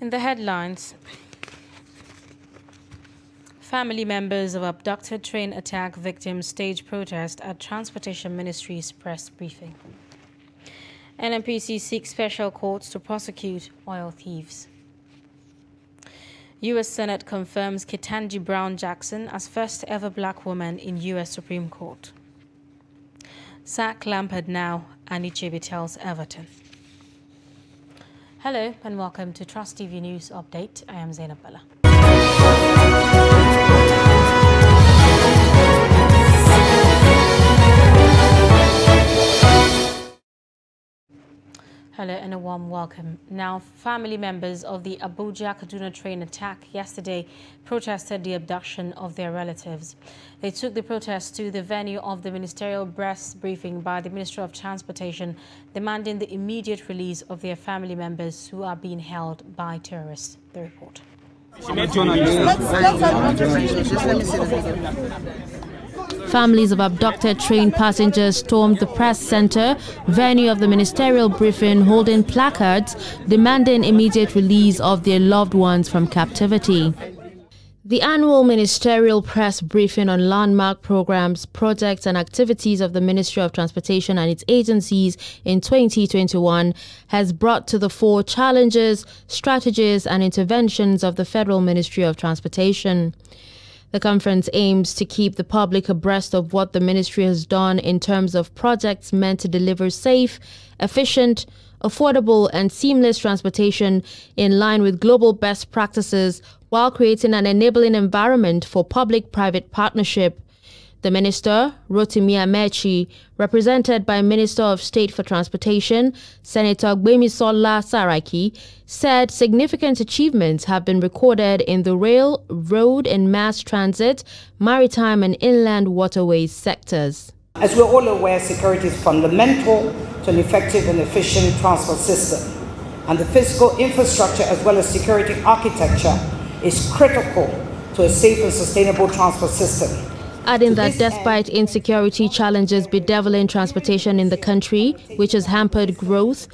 In the headlines, family members of abducted train attack victims stage protest at Transportation Ministry's press briefing. NNPC seeks special courts to prosecute oil thieves. U.S. Senate confirms Ketanji Brown Jackson as first ever black woman in U.S. Supreme Court. Sack Lampard now, Annie Chibi tells Everton. Hello and welcome to Trust TV News Update. I am Zainab Bella. Hello and a warm welcome. Now, family members of the Abuja-Kaduna train attack yesterday protested the abduction of their relatives. They took the protest to the venue of the ministerial press briefing by the Minister of Transportation, demanding the immediate release of their family members who are being held by terrorists. The report. Families of abducted train passengers stormed the press center, venue of the ministerial briefing, holding placards demanding immediate release of their loved ones from captivity. The annual ministerial press briefing on landmark programs, projects and activities of the Ministry of Transportation and its agencies in 2021 has brought to the fore challenges, strategies and interventions of the Federal Ministry of Transportation. The conference aims to keep the public abreast of what the ministry has done in terms of projects meant to deliver safe, efficient, affordable and seamless transportation in line with global best practices while creating an enabling environment for public-private partnership. The minister, Rotimi Amechi, represented by Minister of State for Transportation, Senator Gbemisola Saraki, said significant achievements have been recorded in the rail, road and mass transit, maritime and inland waterways sectors. As we're all aware, security is fundamental to an effective and efficient transport system, and the physical infrastructure as well as security architecture is critical to a safe and sustainable transport system. Adding that despite insecurity challenges bedeviling transportation in the country, which has hampered growth,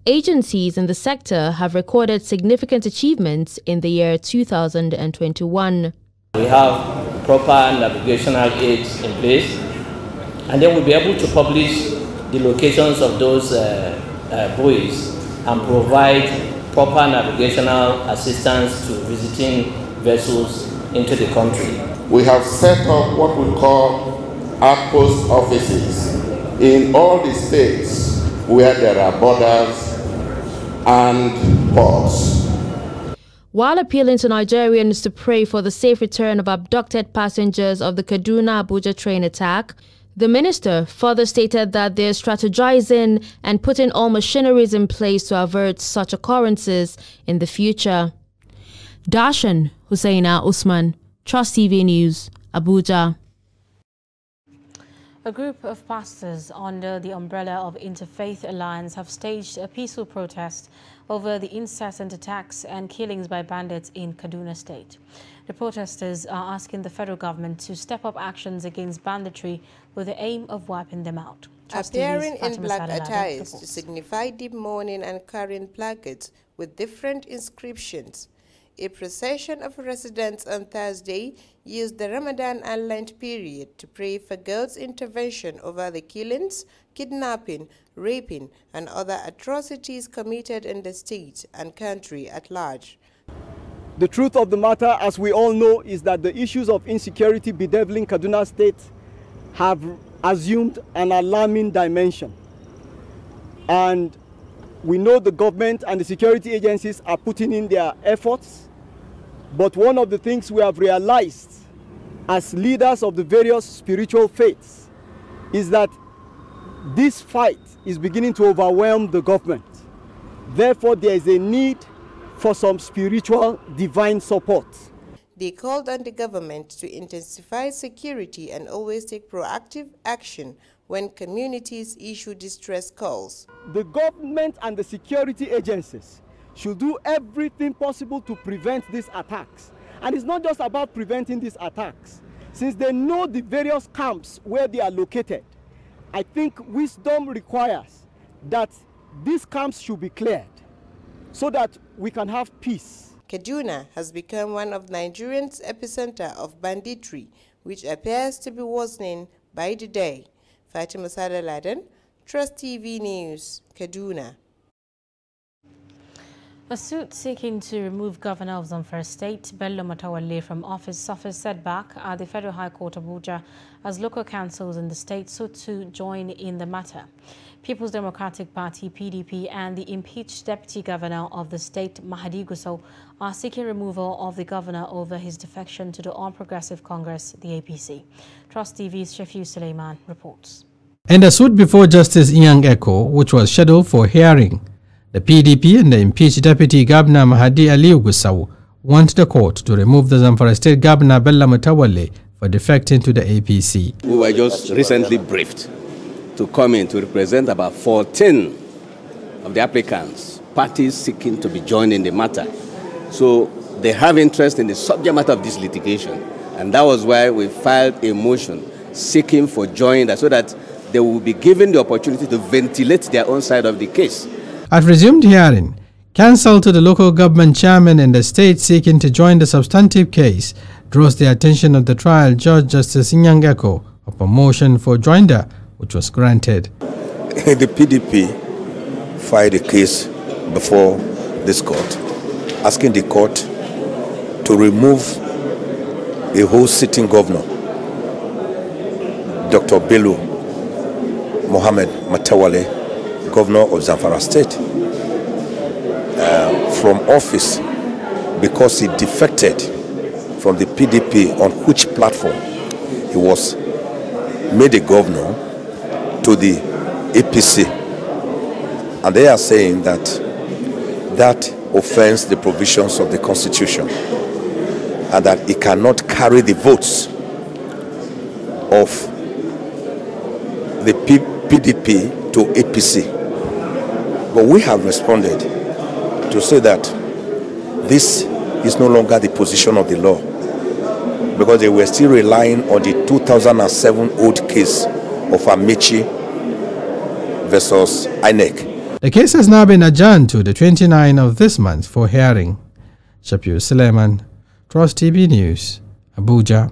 agencies in the sector have recorded significant achievements in the year 2021. We have proper navigational aids in place, and then we'll be able to publish the locations of those buoys and provide proper navigational assistance to visiting vessels into the country. We have set up what we call outpost offices in all the states where there are borders and ports. While appealing to Nigerians to pray for the safe return of abducted passengers of the Kaduna-Abuja train attack, the minister further stated that they're strategizing and putting all machineries in place to avert such occurrences in the future. Darshan Hussaina Usman, Trust TV News, Abuja. A group of pastors under the umbrella of Interfaith Alliance have staged a peaceful protest over the incessant attacks and killings by bandits in Kaduna State. The protesters are asking the federal government to step up actions against banditry with the aim of wiping them out. Appearing in black attires to signify deep mourning and carrying placards with different inscriptions, a procession of residents on Thursday used the Ramadan and Lent period to pray for God's intervention over the killings, kidnapping, raping, and other atrocities committed in the state and country at large. The truth of the matter, as we all know, is that the issues of insecurity bedeviling Kaduna State have assumed an alarming dimension. And we know the government and the security agencies are putting in their efforts. But one of the things we have realized as leaders of the various spiritual faiths is that this fight is beginning to overwhelm the government. Therefore, there is a need for some spiritual divine support. They called on the government to intensify security and always take proactive action when communities issue distress calls. The government and the security agencies should do everything possible to prevent these attacks. And it's not just about preventing these attacks. Since they know the various camps where they are located, I think wisdom requires that these camps should be cleared so that we can have peace. Kaduna has become one of Nigeria's epicenter of banditry, which appears to be worsening by the day. Fatima Sada Laden, Trust TV News, Kaduna. A suit seeking to remove Governor of Zamfara State, Bello Matawalle, from office suffers setback at the Federal High Court Abuja as local councils in the state sought to join in the matter. People's Democratic Party, PDP, and the impeached Deputy Governor of the state, Mahdi Gusau, are seeking removal of the governor over his defection to the All Progressive Congress, the APC. Trust TV's Shafiu Suleiman reports. In the suit before Justice Inyang Echo, which was scheduled for hearing, the PDP and the impeached Deputy Governor Mahdi Aliyu Gusau want the court to remove the Zamfara State Governor Bello Matawalle for defecting to the APC. We were just recently briefed to come in to represent about 14 of the applicants, parties seeking to be joined in the matter. So they have interest in the subject matter of this litigation, and that was why we filed a motion seeking for joinder so that they will be given the opportunity to ventilate their own side of the case. At resumed hearing, counsel to the local government chairman in the state seeking to join the substantive case draws the attention of the trial judge Justice Inyang Echo of a motion for joinder, which was granted. The PDP filed a case before this court, asking the court to remove a whole sitting governor, Dr. Bello Mohammed Matawalle, governor of Zamfara State, from office because he defected from the PDP, on which platform he was made a governor, to the APC. And they are saying that that offends the provisions of the Constitution and that he cannot carry the votes of the PDP to APC. But we have responded to say that this is no longer the position of the law, because they were still relying on the 2007 old case of Amici versus INEC. The case has now been adjourned to the 29th of this month for hearing. Shafiu Suleiman, Trust TV News, Abuja.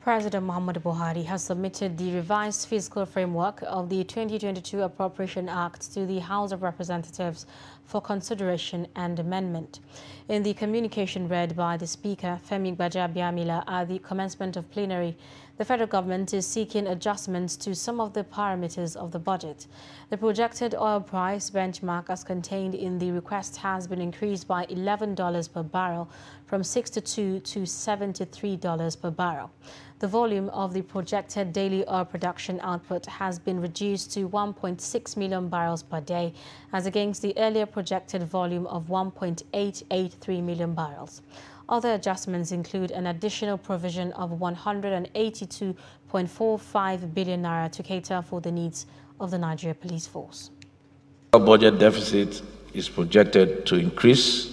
President Muhammadu Buhari has submitted the revised fiscal framework of the 2022 Appropriation Act to the House of Representatives for consideration and amendment. In the communication read by the Speaker, Femi Gbajabiamila, at the commencement of plenary, the federal government is seeking adjustments to some of the parameters of the budget. The projected oil price benchmark as contained in the request has been increased by $11 per barrel from $62 to $73 per barrel. The volume of the projected daily oil production output has been reduced to 1.6 million barrels per day, as against the earlier projected volume of 1.883 million barrels. Other adjustments include an additional provision of 182.45 billion naira to cater for the needs of the Nigeria Police Force. The budget deficit is projected to increase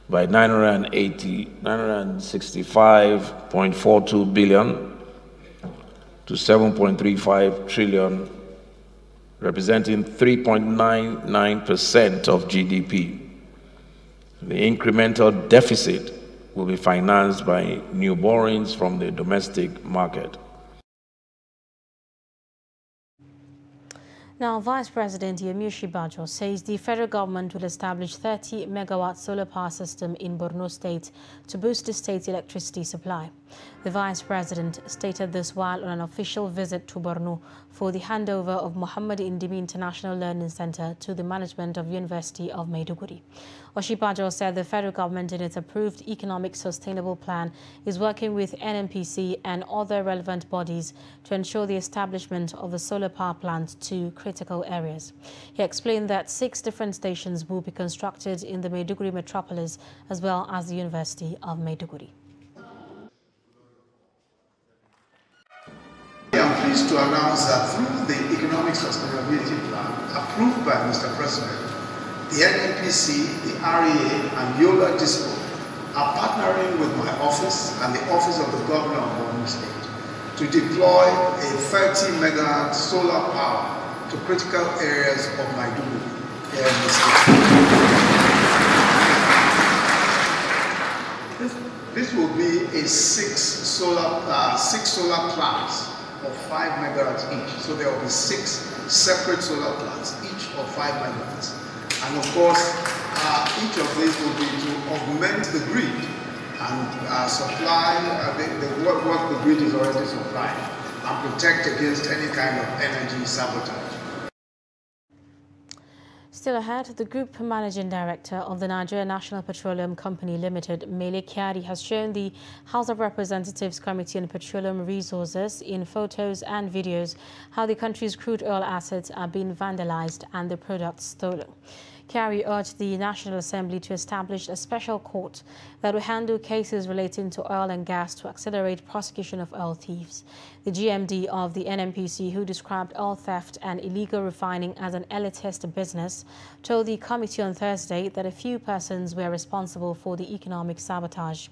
by 965.42 billion to 7.35 trillion, representing 3.99% of GDP. The incremental deficit will be financed by new borrowings from the domestic market. Now, Vice President Yemi Osinbajo says the federal government will establish 30-megawatt solar power system in Borno State to boost the state's electricity supply. The Vice President stated this while on an official visit to Borno for the handover of Muhammad Indimi International Learning Center to the management of University of Maiduguri. Osinbajo said the federal government in its approved economic sustainable plan is working with NNPC and other relevant bodies to ensure the establishment of the solar power plant to critical areas. He explained that 6 different stations will be constructed in the Maiduguri metropolis as well as the University of Maiduguri. I am pleased to announce that through the Economic Sustainability Plan approved by Mr. President, the NNPC, the REA, and Yola Disco are partnering with my office and the Office of the Governor of Borno State to deploy a 30-megawatt solar power to critical areas of Maiduguri here in the state. is six solar plants of 5 megawatts each. So there will be 6 separate solar plants, each of 5 megawatts. And of course, each of these will be to augment the grid and supply what the grid is already supplying and protect against any kind of energy sabotage. Still ahead, the Group Managing Director of the Nigeria National Petroleum Company Limited, Mele Kyari, has shown the House of Representatives Committee on Petroleum Resources in photos and videos how the country's crude oil assets are being vandalized and the products stolen. Kyari urged the National Assembly to establish a special court that will handle cases relating to oil and gas to accelerate prosecution of oil thieves. The GMD of the NNPC, who described oil theft and illegal refining as an elitist business, told the committee on Thursday that a few persons were responsible for the economic sabotage.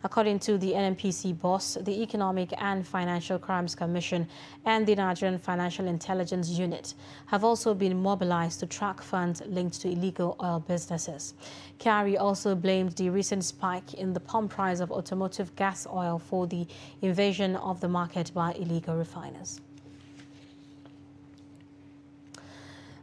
According to the NNPC boss, the Economic and Financial Crimes Commission and the Nigerian Financial Intelligence Unit have also been mobilized to track funds linked to illegal oil businesses. Kyari also blamed the recent spike in the pump price of automotive gas oil for the invasion of the market by illegal refiners.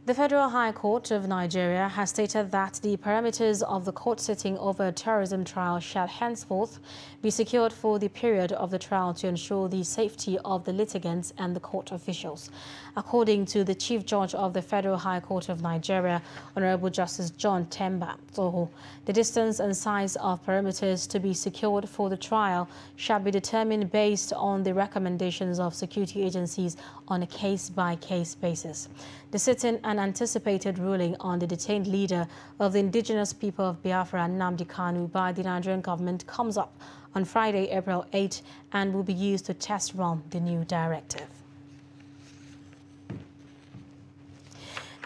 The Federal High Court of Nigeria has stated that the parameters of the court sitting over a terrorism trial shall henceforth be secured for the period of the trial to ensure the safety of the litigants and the court officials. According to the Chief Judge of the Federal High Court of Nigeria, Honorable Justice John Temba Soho, the distance and size of perimeters to be secured for the trial shall be determined based on the recommendations of security agencies on a case-by-case basis. The sitting and anticipated ruling on the detained leader of the indigenous people of Biafra, Nnamdi Kanu, by the Nigerian government comes up on Friday, April 8, and will be used to test run the new directive.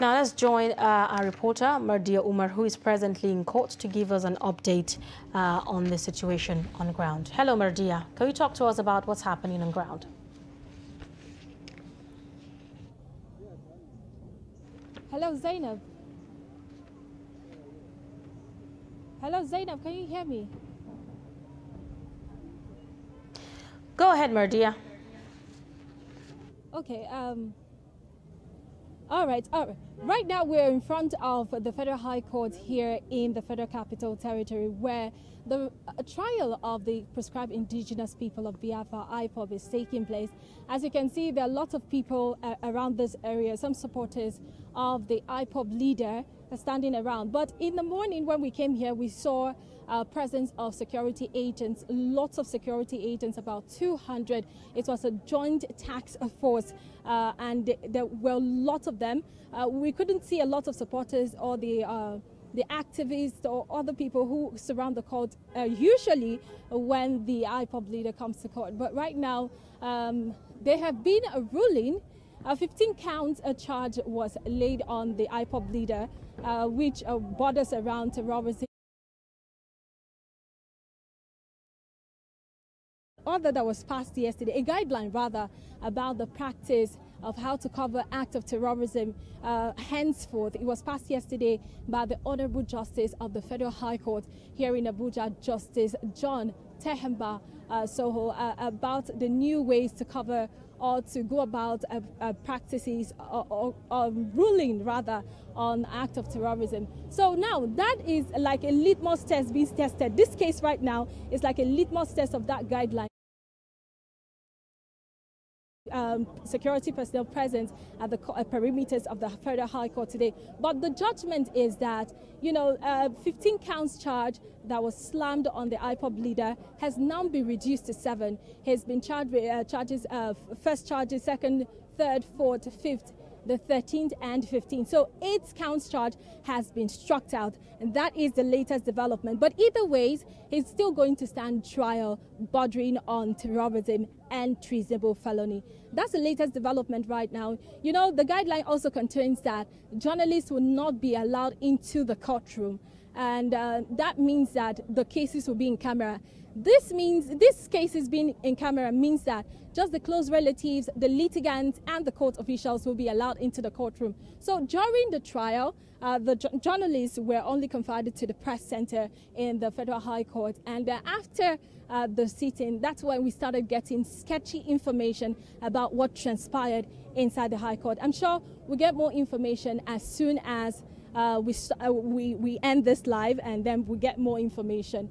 Now let's join our reporter, Mardia Umar, who is presently in court to give us an update on the situation on ground. Hello, Mardia. Can you talk to us about what's happening on ground? Hello, Zainab. Hello, Zainab, can you hear me? Go ahead, Mardia. Okay, all right. Right now we're in front of the Federal High Court here in the Federal Capital Territory, where the trial of the proscribed indigenous people of Biafra, IPOB, is taking place. As you can see, there are lots of people around this area, some supporters of the IPOB leader standing around. But in the morning when we came here, we saw presence of security agents, lots of security agents, about 200. It was a joint task force and there were lots of them. We couldn't see a lot of supporters or the activists or other people who surround the court usually when the IPOB leader comes to court. But right now there have been a ruling. 15 counts a charge was laid on the IPOB leader, which borders around terrorism. Order that was passed yesterday, a guideline rather, about the practice of how to cover acts of terrorism henceforth. It was passed yesterday by the Honorable Justice of the Federal High Court here in Abuja, Justice John Temba Soho, about the new ways to cover or to go about practices or ruling rather on act of terrorism. So now that is like a litmus test being tested. This case right now is like a litmus test of that guideline. Security personnel present at the perimeters of the Federal High Court today. But the judgment is that, 15 counts charge that was slammed on the IPOB leader has now been reduced to 7. He's been charged with first charges, second, third, fourth, fifth, the 13th and 15th. So 8 counts charge has been struck out, and that is the latest development. But either ways, he's still going to stand trial bordering on terrorism and treasonable felony. That's the latest development right now. The guideline also contains that journalists will not be allowed into the courtroom. and that means that the cases will be in camera. This cases being in camera means that just the close relatives, the litigants, and the court officials will be allowed into the courtroom. So during the trial, the journalists were only confined to the press center in the Federal High Court. And after the sitting, that's when we started getting sketchy information about what transpired inside the High Court. I'm sure we'll get more information as soon as we end this live, and then we'll get more information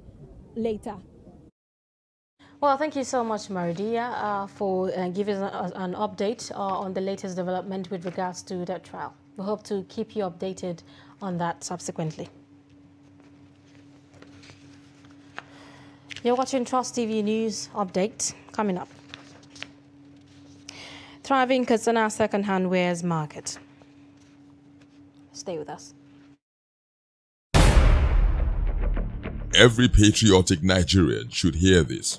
later. Well, thank you so much, Maridia, for giving us an update on the latest development with regards to that trial. We hope to keep you updated on that subsequently. You're watching Trust TV News Update. Coming up. Thriving Katsina second-hand wares market. Stay with us. Every patriotic Nigerian should hear this.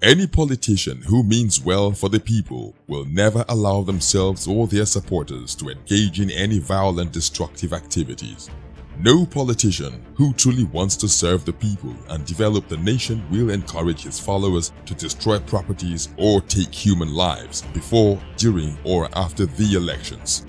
Any politician who means well for the people will never allow themselves or their supporters to engage in any violent, destructive activities. No politician who truly wants to serve the people and develop the nation will encourage his followers to destroy properties or take human lives before, during, or after the elections.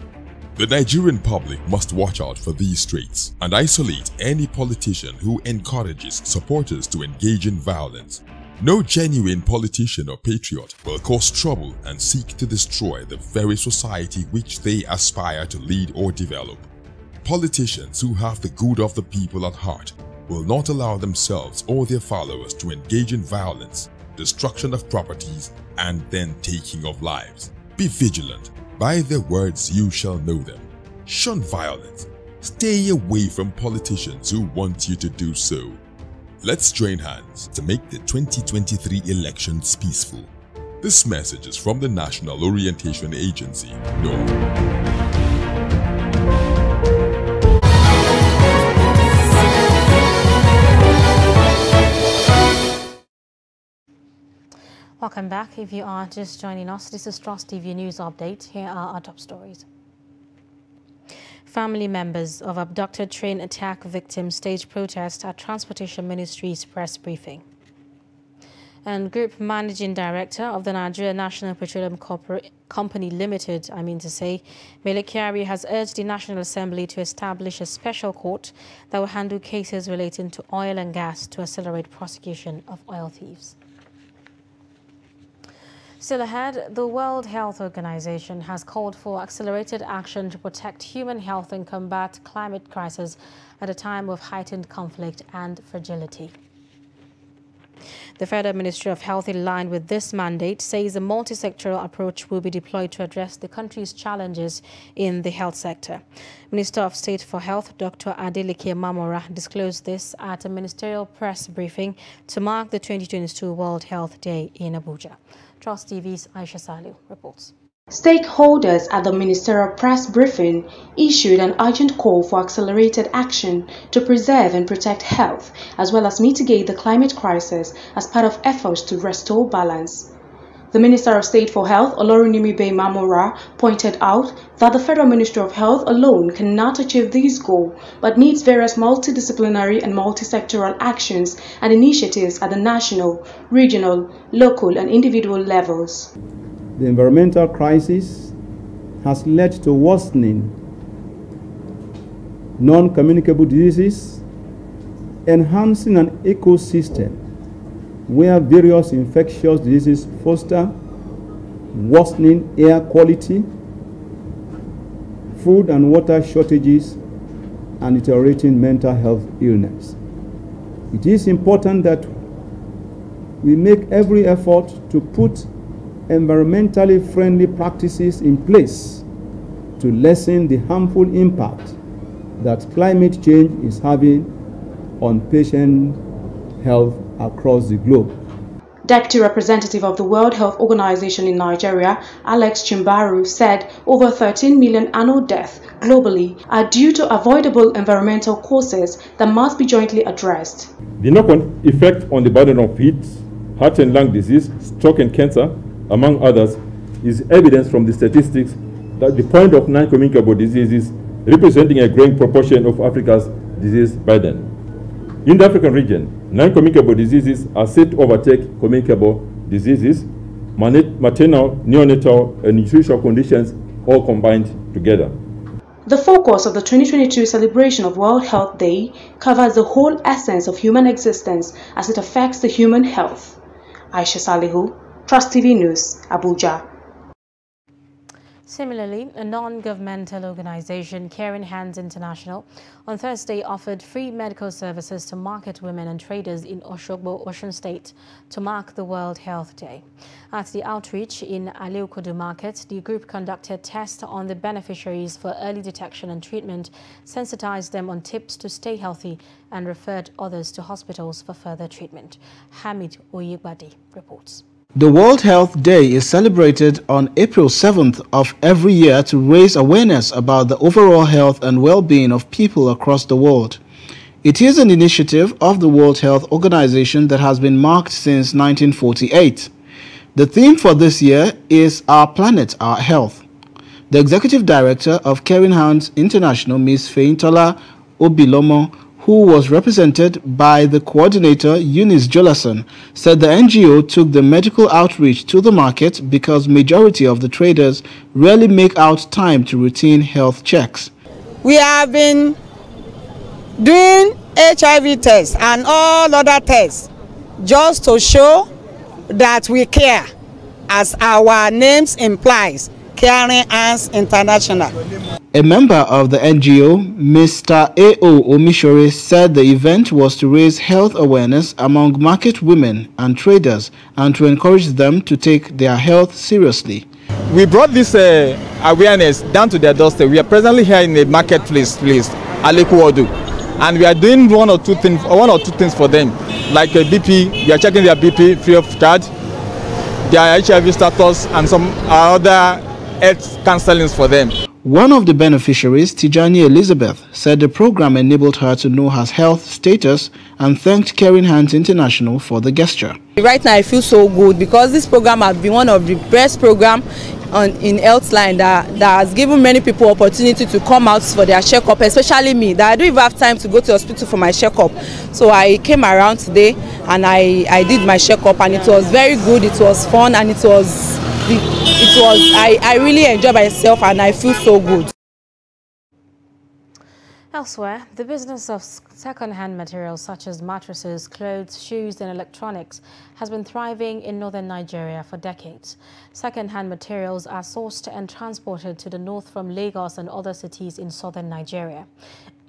The Nigerian public must watch out for these traits and isolate any politician who encourages supporters to engage in violence. No genuine politician or patriot will cause trouble and seek to destroy the very society which they aspire to lead or develop. Politicians who have the good of the people at heart will not allow themselves or their followers to engage in violence, destruction of properties, and then taking of lives. Be vigilant. By their words you shall know them. Shun violence. Stay away from politicians who want you to do so. Let's join hands to make the 2023 elections peaceful. This message is from the National Orientation Agency, NORA. Welcome back. If you are just joining us, this is Trust TV News Update. Here are our top stories. Family members of abducted train attack victims stage protest at Transportation Ministry's press briefing. And Group Managing Director of the Nigeria National Petroleum Company Limited, Mele Kyari, has urged the National Assembly to establish a special court that will handle cases relating to oil and gas to accelerate prosecution of oil thieves. Still ahead, the World Health Organization has called for accelerated action to protect human health and combat climate crisis at a time of heightened conflict and fragility. The Federal Ministry of Health, in line with this mandate, says a multi-sectoral approach will be deployed to address the country's challenges in the health sector. Minister of State for Health, Dr. Adeleke Mamora, disclosed this at a ministerial press briefing to mark the 2022 World Health Day in Abuja. Trust TV's Aisha Saliu reports. Stakeholders at the ministerial press briefing issued an urgent call for accelerated action to preserve and protect health, as well as mitigate the climate crisis as part of efforts to restore balance. The Minister of State for Health, Olorunimibe Mamora, pointed out that the Federal Ministry of Health alone cannot achieve this goal, but needs various multidisciplinary and multi-sectoral actions and initiatives at the national, regional, local, and individual levels. The environmental crisis has led to worsening non-communicable diseases, enhancing an ecosystem where various infectious diseases foster worsening air quality, food and water shortages, and deteriorating mental health illness. It is important that we make every effort to put environmentally friendly practices in place to lessen the harmful impact that climate change is having on patient health across the globe. Deputy Representative of the World Health Organization in Nigeria, Alex Chimbaru, said over 13 million annual deaths globally are due to avoidable environmental causes that must be jointly addressed. The knock-on effect on the burden of heat, heart and lung disease, stroke and cancer, among others, is evidence from the statistics that the point of non-communicable diseases representing a growing proportion of Africa's disease burden. In the African region, non-communicable diseases are said to overtake communicable diseases, maternal, neonatal, and nutritional conditions all combined together. The focus of the 2022 celebration of World Health Day covers the whole essence of human existence as it affects the human health. Aisha Salihu, Trust TV News, Abuja. Similarly, a non-governmental organization, Caring Hands International, on Thursday offered free medical services to market women and traders in Oshogbo, Osun State, to mark the World Health Day. At the outreach in Aliukodu Market, the group conducted tests on the beneficiaries for early detection and treatment, sensitized them on tips to stay healthy, and referred others to hospitals for further treatment. Hamid Oyegbadi reports. The World Health Day is celebrated on April 7th of every year to raise awareness about the overall health and well-being of people across the world. It is an initiative of the World Health Organization that has been marked since 1948. The theme for this year is Our Planet, Our Health. The Executive Director of Caring Hands International, Ms. Feintola Obilomo, who was represented by the coordinator Eunice Jolason, said the NGO took the medical outreach to the market because majority of the traders rarely make out time to routine health checks. We have been doing HIV tests and all other tests just to show that we care, as our names implies, Caring Hands International. A member of the NGO, Mr. A.O. Omishore, said the event was to raise health awareness among market women and traders and to encourage them to take their health seriously. We brought this awareness down to their doorstep. We are presently here in the marketplace, Aliukodu, and we are doing one or two things for them, like BP. We are checking their BP free of charge, their HIV status, and some other health counselings for them. One of the beneficiaries, Tijani Elizabeth, said the program enabled her to know her health status and thanked Caring Hands International for the gesture. Right now I feel so good because this program has been one of the best programs in Healthline that has given many people opportunity to come out for their checkup, especially me, that I don't even have time to go to hospital for my checkup. So I came around today and I did my checkup, and it was very good, it was fun, and I really enjoy myself and I feel so good. Elsewhere, the business of second-hand materials such as mattresses, clothes, shoes and electronics has been thriving in northern Nigeria for decades. Second-hand materials are sourced and transported to the north from Lagos and other cities in southern Nigeria.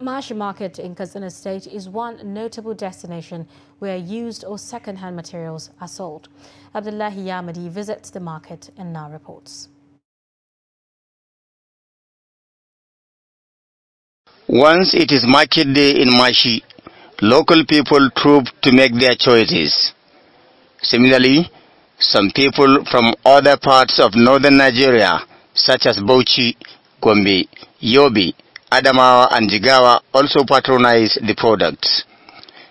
Mashi Market in Katsina State is one notable destination where used or second-hand materials are sold. Abdullahi Yamadi visits the market and now reports. Once it is market day in Mashi, local people troop to make their choices. Similarly, some people from other parts of northern Nigeria, such as Bauchi, Gombe, Yobe, Adamawa and Jigawa, also patronize the products.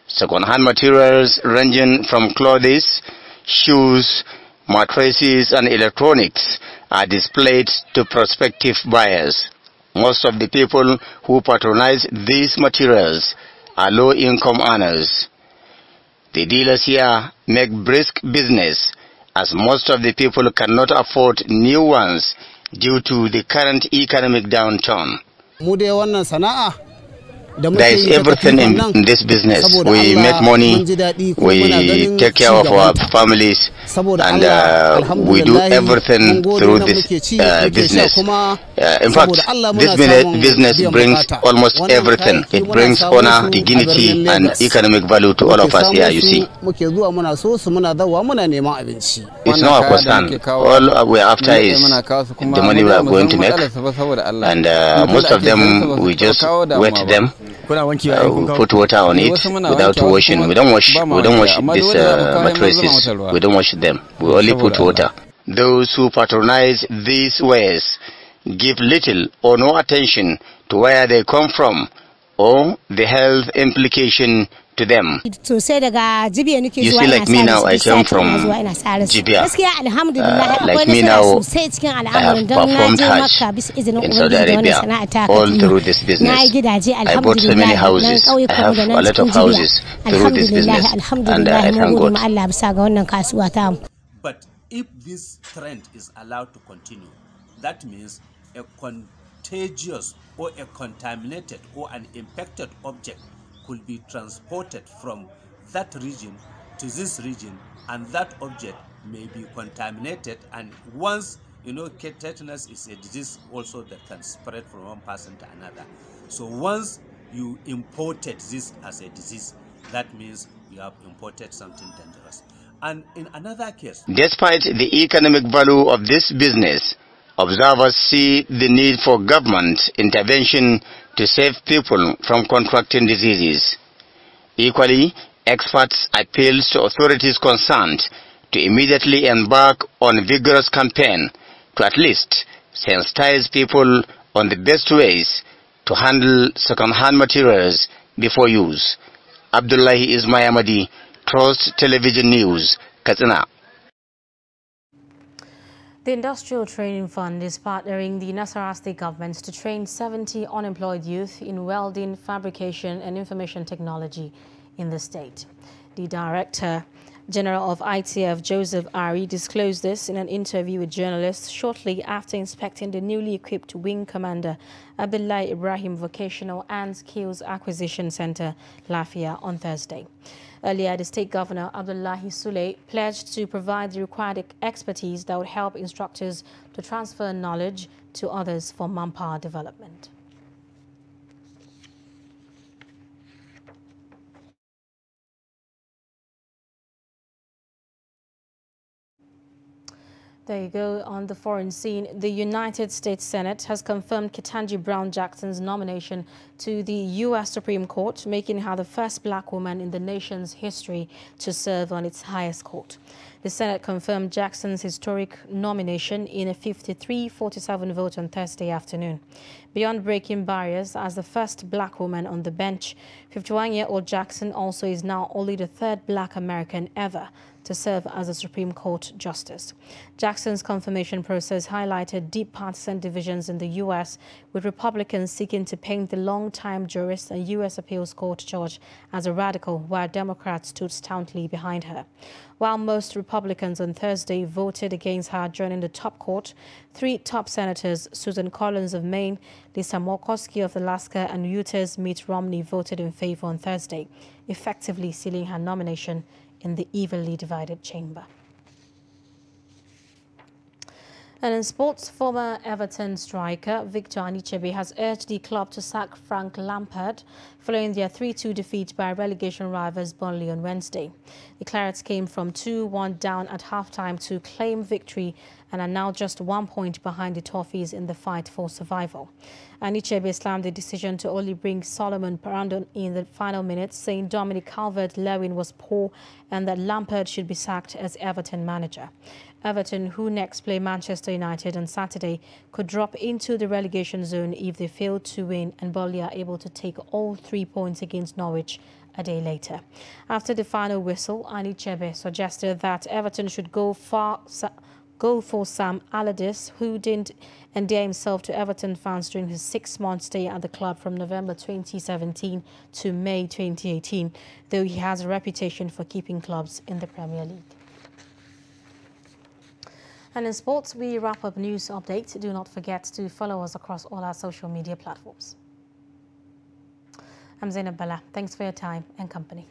Second-hand materials ranging from clothes, shoes, mattresses and electronics are displayed to prospective buyers. Most of the people who patronize these materials are low-income earners. The dealers here make brisk business, as most of the people cannot afford new ones due to the current economic downturn. There is everything in this business. We make money, we take care of our families, and we do everything through this business. In fact, this business brings almost everything. It brings honor, dignity, and economic value to all of us here, you see. It's not our concern. All we are after is the money we are going to make, and most of them, we just wet them. Put water on it without washing. We don't wash these mattresses. We don't wash them. We only put water. Those who patronize these wares give little or no attention to where they come from or the health implication to them. You see, like me now, I came from Jibia. Like me now, I have performed Hajj in Saudi Arabia all through this business. I bought so many houses. I have a lot of houses through this business, and I thank God. But if this trend is allowed to continue, that means a contagious or a contaminated or an infected object could be transported from that region to this region, and that object may be contaminated. And once, you know, tetanus is a disease also that can spread from one person to another. So once you imported this as a disease, that means you have imported something dangerous. And in another case, despite the economic value of this business, observers see the need for government intervention to save people from contracting diseases. Equally, experts appeal to authorities concerned to immediately embark on a vigorous campaign to at least sensitize people on the best ways to handle second-hand materials before use. Abdullahi Ismail, Trust Television News, Katsina. The Industrial Training Fund is partnering the Nasarawa State government to train 70 unemployed youth in welding, fabrication and information technology in the state. The Director General of ITF, Joseph Ari, disclosed this in an interview with journalists shortly after inspecting the newly equipped Wing Commander Abdullah Ibrahim Vocational and Skills Acquisition Center, Lafia, on Thursday. Earlier, the state governor, Abdullahi Sule, pledged to provide the required expertise that would help instructors to transfer knowledge to others for manpower development. There you go. On the foreign scene, the United States Senate has confirmed Ketanji Brown Jackson's nomination to the U.S. Supreme Court, making her the first black woman in the nation's history to serve on its highest court. The Senate confirmed Jackson's historic nomination in a 53-47 vote on Thursday afternoon. Beyond breaking barriers as the first black woman on the bench, 51-year-old Jackson also is now only the third black American ever to serve as a Supreme Court justice. Jackson's confirmation process highlighted deep partisan divisions in the U.S., with Republicans seeking to paint the long-time jurist and U.S. Appeals Court judge as a radical, while Democrats stood stoutly behind her. While most Republicans on Thursday voted against her joining the top court, three top senators, Susan Collins of Maine, Lisa Murkowski of Alaska, and Utah's Mitt Romney, voted in favor on Thursday, effectively sealing her nomination in the evenly divided chamber. And in sports, former Everton striker Victor Anichebe has urged the club to sack Frank Lampard following their 3-2 defeat by relegation rivals Burnley on Wednesday. The Clarets came from 2-1 down at halftime to claim victory and are now just 1 point behind the Toffees in the fight for survival. Anichebe slammed the decision to only bring Solomon Parandon in the final minutes, saying Dominic Calvert-Lewin was poor and that Lampard should be sacked as Everton manager. Everton, who next play Manchester United on Saturday, could drop into the relegation zone if they fail to win and Burnley are able to take all 3 points against Norwich a day later. After the final whistle, Anichebe suggested that Everton should go for Sam Allardyce, who didn't endear himself to Everton fans during his 6-month stay at the club from November 2017 to May 2018, though he has a reputation for keeping clubs in the Premier League. And in sports, we wrap up news update. Do not forget to follow us across all our social media platforms. I'm Zainab Bala. Thanks for your time and company.